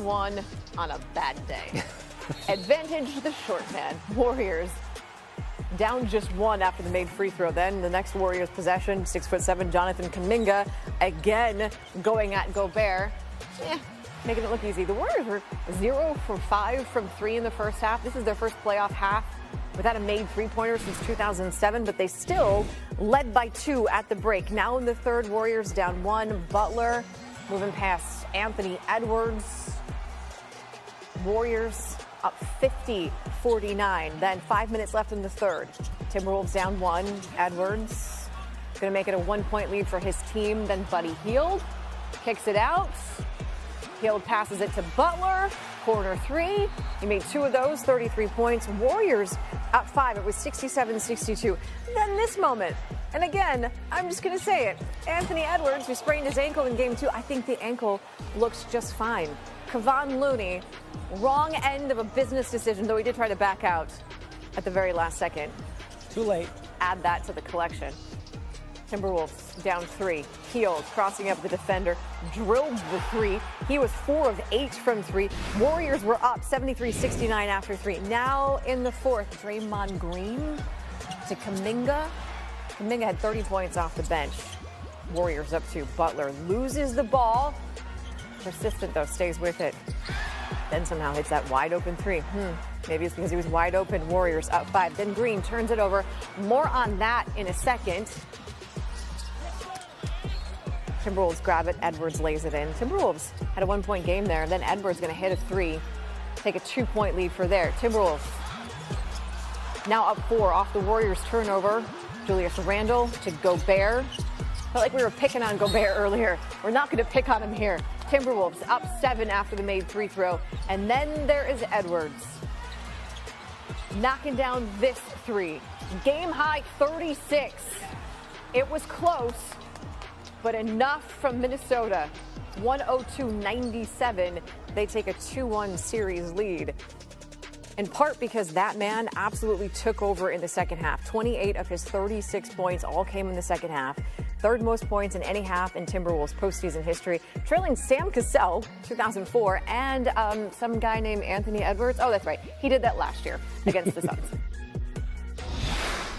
down one on a bad day. Advantage the short man. Warriors down just one after the made free throw. Then the next Warriors possession, 6'7" Jonathan Kuminga again going at Gobert. Making it look easy. The Warriors were 0 for 5 from 3 in the first half. This is their first playoff half without a made three-pointer since 2007, but they still led by 2 at the break. Now in the third, Warriors down 1. Butler moving past Anthony Edwards. Warriors up 50-49. Then 5 minutes left in the third. Timberwolves down 1. Edwards going to make it a 1-point lead for his team. Then Buddy Hield kicks it out. Hield passes it to Butler. Corner 3. He made 2 of those, 33 points. Warriors up 5. It was 67-62. Then this moment, and again, I'm just going to say it. Anthony Edwards, who sprained his ankle in game 2, I think the ankle looks just fine. Kevon Looney, wrong end of a business decision, though he did try to back out at the very last second. Too late. Add that to the collection. Timberwolves down 3. Hield crossing up the defender, drilled the 3. He was 4 of 8 from 3. Warriors were up 73-69 after 3. Now in the fourth, Draymond Green to Kuminga. Kuminga had 30 points off the bench. Warriors up 2. Butler loses the ball. Persistent though, stays with it. Then somehow hits that wide open 3. Maybe it's because he was wide open. Warriors up 5. Then Green turns it over. More on that in a second. Timberwolves grab it. Edwards lays it in. Timberwolves had a 1-point game there. Then Edwards going to hit a 3. Take a 2-point lead for there. Timberwolves now up 4 off the Warriors turnover. Julius Randle to Gobert. Felt like we were picking on Gobert earlier. We're not going to pick on him here. Timberwolves up 7 after the made free throw. And then there is Edwards knocking down this 3. Game high 36. It was close, but enough from Minnesota. 102-97. They take a 2-1 series lead. In part because that man absolutely took over in the second half. 28 of his 36 points all came in the second half. Third most points in any half in Timberwolves postseason history. Trailing Sam Cassell, 2004, and some guy named Anthony Edwards. Oh, that's right. He did that last year against the Suns.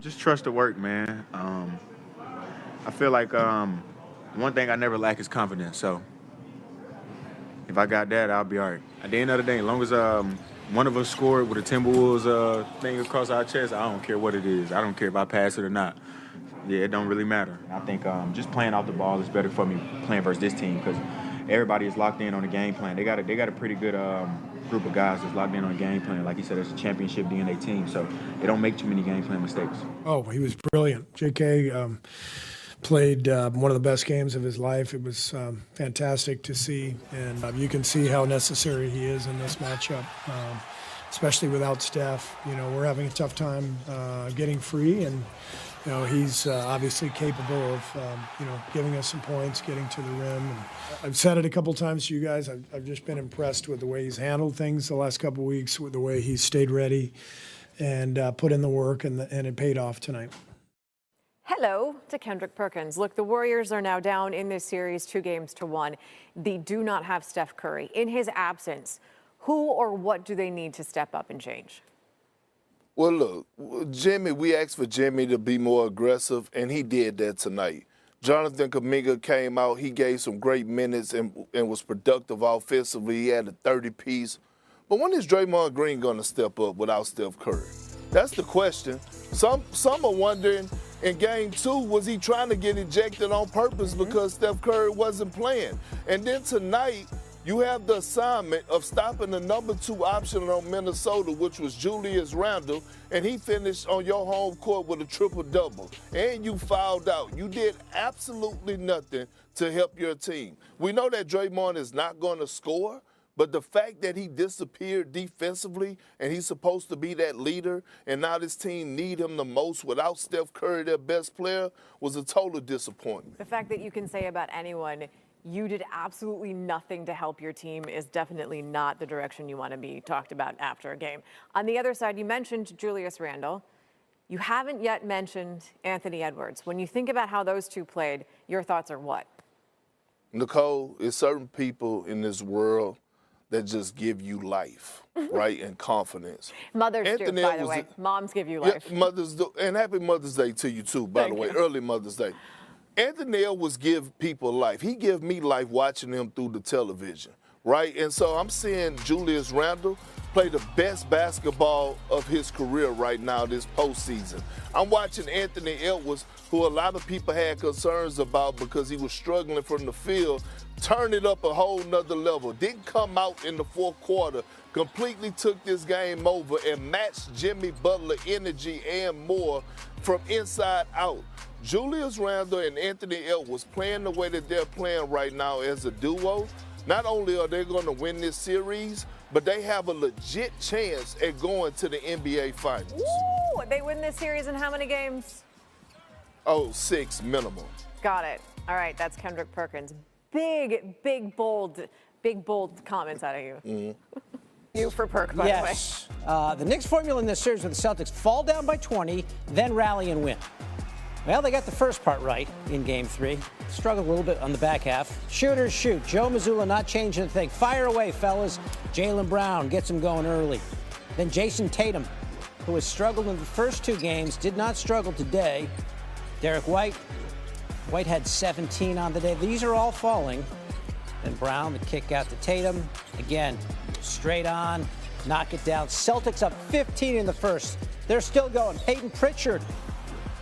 Just trust the work, man. I feel like one thing I never lack is confidence. So if I got that, I'll be all right. At the end of the day, as long as one of us scored with a Timberwolves thing across our chest, I don't care what it is. I don't care if I pass it or not. Yeah, it don't really matter. I think just playing off the ball is better for me playing versus this team because everybody is locked in on the game plan. They got a pretty good group of guys that's locked in on the game plan. Like you said, it's a championship DNA team, so they don't make too many game plan mistakes. Oh, he was brilliant. JK played one of the best games of his life. It was fantastic to see, and you can see how necessary he is in this matchup, especially without Steph. You know, we're having a tough time getting free, and you know, he's obviously capable of, giving us some points, getting to the rim. And I've said it a couple times to you guys. I've just been impressed with the way he's handled things the last couple weeks, with the way he's stayed ready and put in the work, and it paid off tonight. Hello to Kendrick Perkins. Look, the Warriors are now down in this series 2-1. They do not have Steph Curry. In his absence, who or what do they need to step up and change? Well, look, Jimmy, we asked for Jimmy to be more aggressive, and he did that tonight. Jonathan Kuminga came out. He gave some great minutes and was productive offensively. He had a 30-piece. But when is Draymond Green going to step up without Steph Curry? That's the question. Some are wondering, in Game 2, was he trying to get ejected on purpose because Steph Curry wasn't playing? And then tonight, you have the assignment of stopping the number 2 option on Minnesota, which was Julius Randle, and he finished on your home court with a triple-double. And you fouled out. You did absolutely nothing to help your team. We know that Draymond is not going to score, but the fact that he disappeared defensively and he's supposed to be that leader and now this team need him the most without Steph Curry, their best player, was a total disappointment. The fact that you can say about anyone, you did absolutely nothing to help your team, is definitely not the direction you want to be talked about after a game. On the other side, you mentioned Julius Randle. You haven't yet mentioned Anthony Edwards. When you think about how those two played, your thoughts are what? Nicole, there's certain people in this world that just give you life, right, and confidence. Mothers do, by the way. Moms give you life. Yeah, mothers do. And happy Mother's Day to you, too, by the way. Early Mother's Day. Anthony Edwards give people life. He give me life watching him through the television, right? And so I'm seeing Julius Randle play the best basketball of his career right now this postseason. I'm watching Anthony Edwards, who a lot of people had concerns about because he was struggling from the field, turn it up a whole nother level. Didn't come out in the fourth quarter, completely took this game over and matched Jimmy Butler energy and more from inside out. Julius Randle and Anthony Edwards playing the way that they're playing right now as a duo, not only are they going to win this series, but they have a legit chance at going to the NBA Finals. Ooh, they win this series in how many games? Oh, 6 minimum. Got it. All right, that's Kendrick Perkins. Big, bold comments out of you. Mm-hmm. You for Perk, by the way. The Knicks formula in this series with the Celtics: fall down by 20, then rally and win. Well, they got the first part right in Game 3. Struggled a little bit on the back half. Shooters shoot. Joe Mazzulla not changing a thing. Fire away, fellas. Jaylen Brown gets him going early. Then Jason Tatum, who has struggled in the first 2 games, did not struggle today. Derek White had 17 on the day. These are all falling. Then Brown, the kick out to Tatum. Again, straight on, knock it down. Celtics up 15 in the first. They're still going. Peyton Pritchard.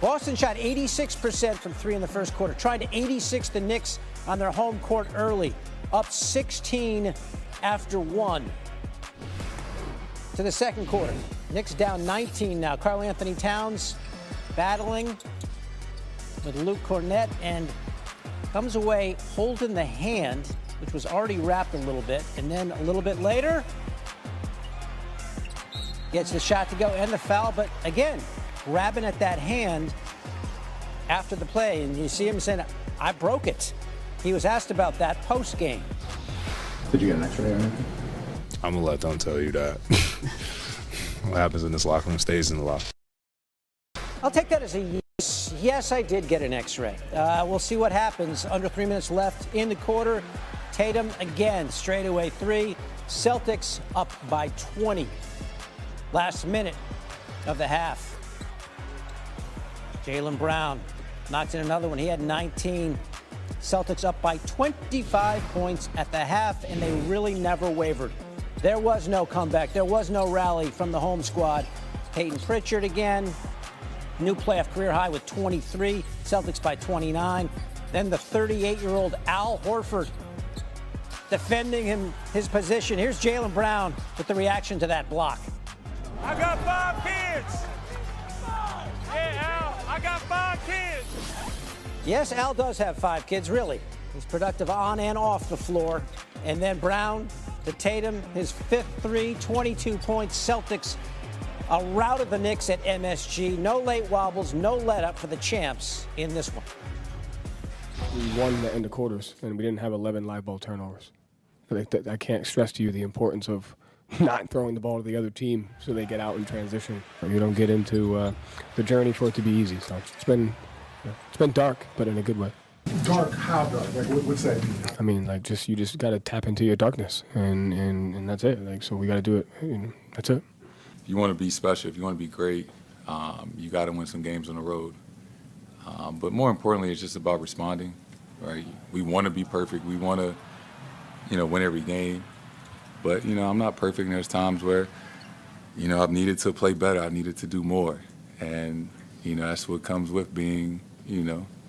Boston shot 86% from 3 in the first quarter. Tried to 86 the Knicks on their home court early. Up 16 after 1. To the second quarter. Knicks down 19 now. Karl Anthony Towns battling with Luke Cornett and comes away holding the hand, which was already wrapped a little bit. And then a little bit later, gets the shot to go and the foul. But again, grabbing at that hand after the play, and you see him saying, I broke it. He was asked about that post-game. Did you get an X-ray or anything? I'm going to let them tell you that. What happens in this locker room stays in the locker room. I'll take that as a yes. Yes, I did get an X-ray. We'll see what happens. Under 3 minutes left in the quarter. Tatum again, straightaway 3. Celtics up by 20. Last minute of the half. Jaylen Brown knocked in another one. He had 19. Celtics up by 25 points at the half, and they really never wavered. There was no comeback. There was no rally from the home squad. Peyton Pritchard again. New playoff career high with 23. Celtics by 29. Then the 38-year-old Al Horford defending his position. Here's Jaylen Brown with the reaction to that block. I got 5 kids. Yeah, Al, I got 5 kids. Yes, Al does have 5 kids, really. He's productive on and off the floor. And then Brown to Tatum, his 5th 3, 22 points. Celtics routed the Knicks at MSG. No late wobbles, no let up for the champs in this one. We won the end of quarters, and we didn't have 11 live ball turnovers. I can't stress to you the importance of not throwing the ball to the other team so they get out in transition. You don't get into the journey for it to be easy. So it's been dark, but in a good way. Dark? How dark? Like, what's that mean? I mean, like, you just got to tap into your darkness, and that's it. Like, so we got to do it. That's it. If you want to be special, if you want to be great, you got to win some games on the road. But more importantly, it's just about responding, right? We want to be perfect. We want to, win every game. But, I'm not perfect. And there's times where, I've needed to play better. I've needed to do more. And, that's what comes with being,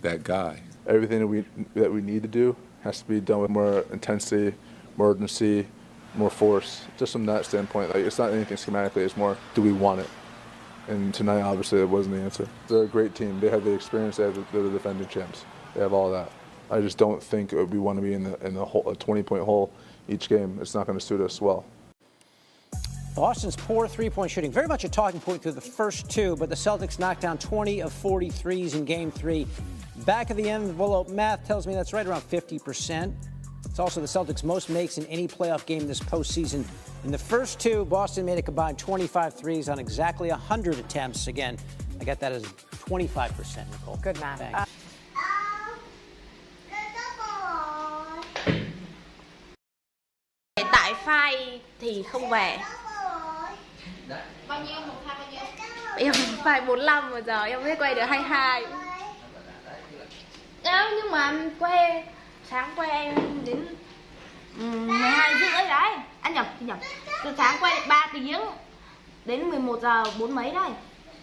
that guy. Everything that we need to do has to be done with more intensity, more urgency, more force. Just from that standpoint, like, it's not anything schematically. It's more, do we want it? And tonight, obviously, it wasn't the answer. They're a great team. They have the experience. They're the defending champs. They have all that. I just don't think we want to be in the hole, a 20-point hole each game. It's not going to suit us well. Boston's poor three-point shooting, very much a talking point through the first 2, but the Celtics knocked down 20 of 43s in Game 3. Back of the envelope math tells me that's right around 50%. It's also the Celtics' most makes in any playoff game this postseason. In the first 2, Boston made a combined 25 threes on exactly 100 attempts. Again, I got that as 25%, Nicole. Good math. Thanks. Tại file thì không về. Bao nhiêu? 1, 2 bao nhiêu? Em phải 45 mà giờ em mới quay được 22. Nhưng mà quay sáng quay em đến 12 rưỡi đấy. Anh nhầm. Từ sáng quay được 3 tiếng đến 11 giờ 4 mấy đấy.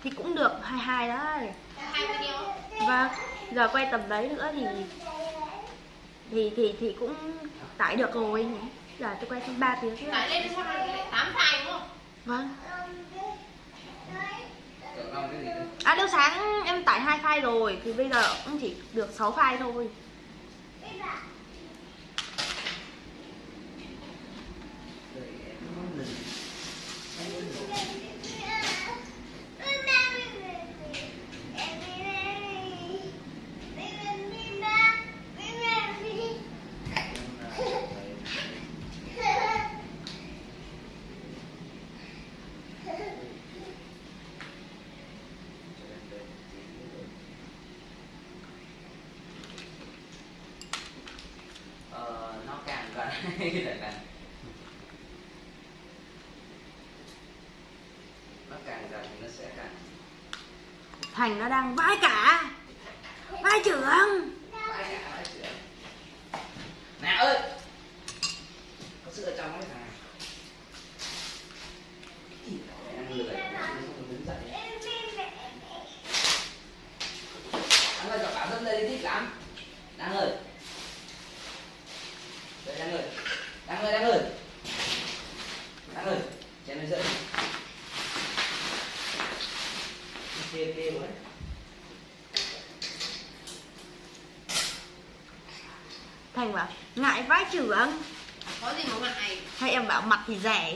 Thì cũng được 22 đấy. 22 bao nhiêu? Vâng, giờ quay tầm đấy nữa thì cũng tải được rồi. Giờ tôi quay thêm 3 tiếng nữa. Tải lên xong rồi 8 file đúng không? Vâng. Lúc sáng em tải 2 file rồi thì bây giờ cũng chỉ được 6 file thôi. Nó càng gần nó càng gần thì nó sẽ càng. Thành nó đang vãi cả. Vãi trưởng. Nè ơi, có sữa ở trong đấy thằng này. Đang lười, không đứng dậy. Đang ơi, cậu bảo dân đây thích lắm. Đang ơi. Đây Đang ơi. Đang ơi, chén này dẫn. Kia rồi. Thành bảo ngại vãi trưởng. Có gì mà ngại? Hay em bảo mặt thì rẻ.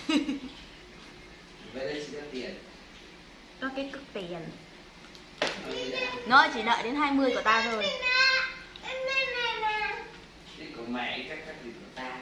Vậy đây chỉ có tiền. Có cái cực tiền. Nó chỉ đợi đến 20 của ta thôi. Cái của mày cách gì của ta.